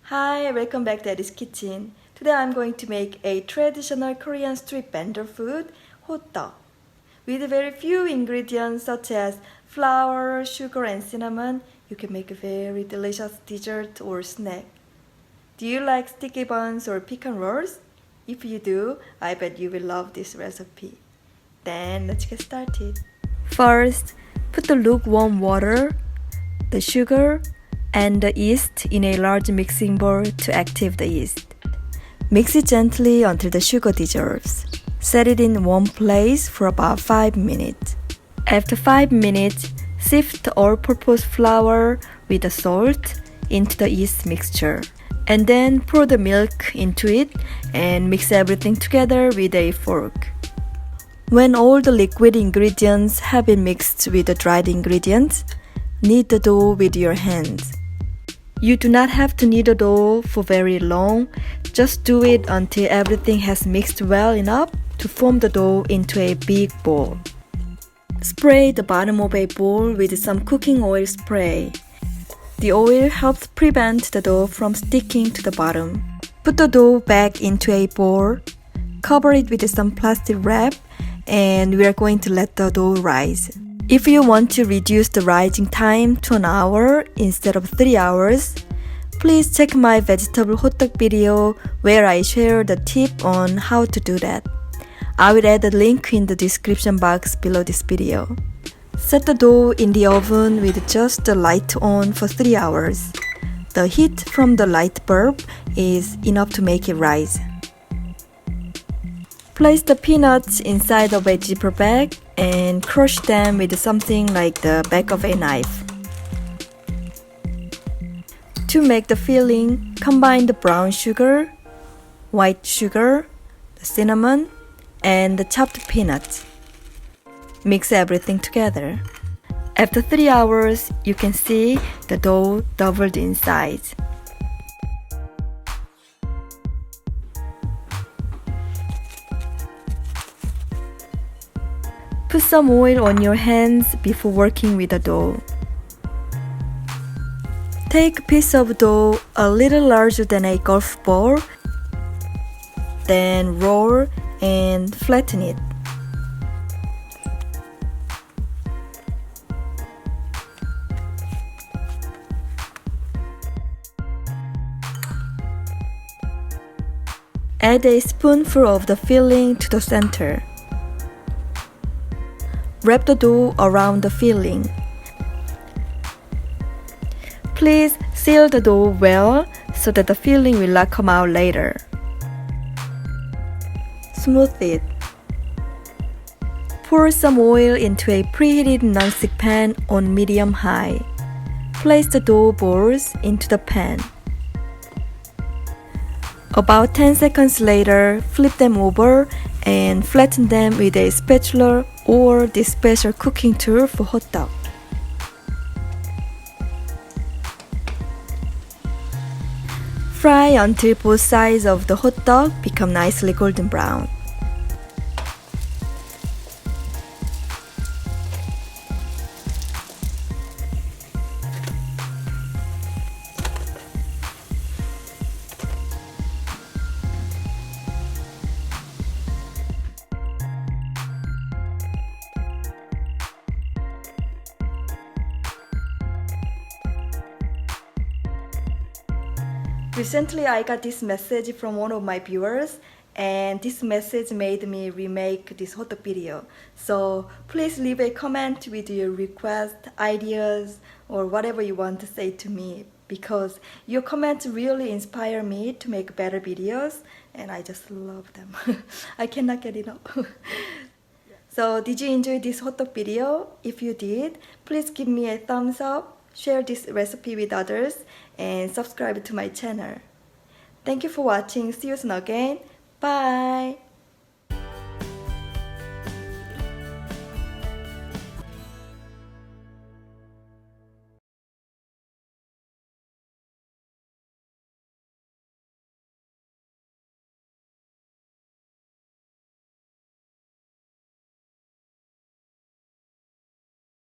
Hi, welcome back to Eddie's Kitchen. Today I'm going to make a traditional Korean street vendor food, HoTteok. With very few ingredients such as flour, sugar, and cinnamon, you can make a very delicious dessert or snack. Do you like sticky buns or pecan rolls? If you do, I bet you will love this recipe. Then let's get started. First, put the lukewarm water, the sugar, and the yeast in a large mixing bowl to activate the yeast. Mix it gently until the sugar dissolves. Set it in one place for about 5 minutes. After 5 minutes, sift the all-purpose flour with the salt into the yeast mixture. And then pour the milk into it and mix everything together with a fork. When all the liquid ingredients have been mixed with the dried ingredients, knead the dough with your hands. You do not have to knead the dough for very long, just do it until everything has mixed well enough to form the dough into a big ball. Spray the bottom of a bowl with some cooking oil spray. The oil helps prevent the dough from sticking to the bottom. Put the dough back into a bowl, cover it with some plastic wrap, and we are going to let the dough rise. If you want to reduce the rising time to an hour instead of 3 hours, please check my vegetable HoTteok video where I share the tip on how to do that. I will add a link in the description box below this video. Set the dough in the oven with just the light on for 3 hours. The heat from the light bulb is enough to make it rise. Place the peanuts inside of a zipper bag and crush them with something like the back of a knife. To make the filling, combine the brown sugar, white sugar, the cinnamon, and the chopped peanuts. Mix everything together. After 3 hours, you can see the dough doubled in size. Put some oil on your hands before working with the dough. Take a piece of dough a little larger than a golf ball, then roll and flatten it. Add a spoonful of the filling to the center. Wrap the dough around the filling. Please seal the dough well so that the filling will not come out later. Smooth it. Pour some oil into a preheated nonstick pan on medium-high. Place the dough balls into the pan. About 10 seconds later, flip them over and flatten them with a spatula or this special cooking tool for HoTteok. Fry until both sides of the HoTteok become nicely golden brown. Recently, I got this message from one of my viewers, and this message made me remake this HoTteok video. So please leave a comment with your request, ideas, or whatever you want to say to me, because your comments really inspire me to make better videos, and I just love them. I cannot get enough. So did you enjoy this HoTteok video? If you did, please give me a thumbs up, share this recipe with others, and subscribe to my channel. Thank you for watching. See you soon again. Bye!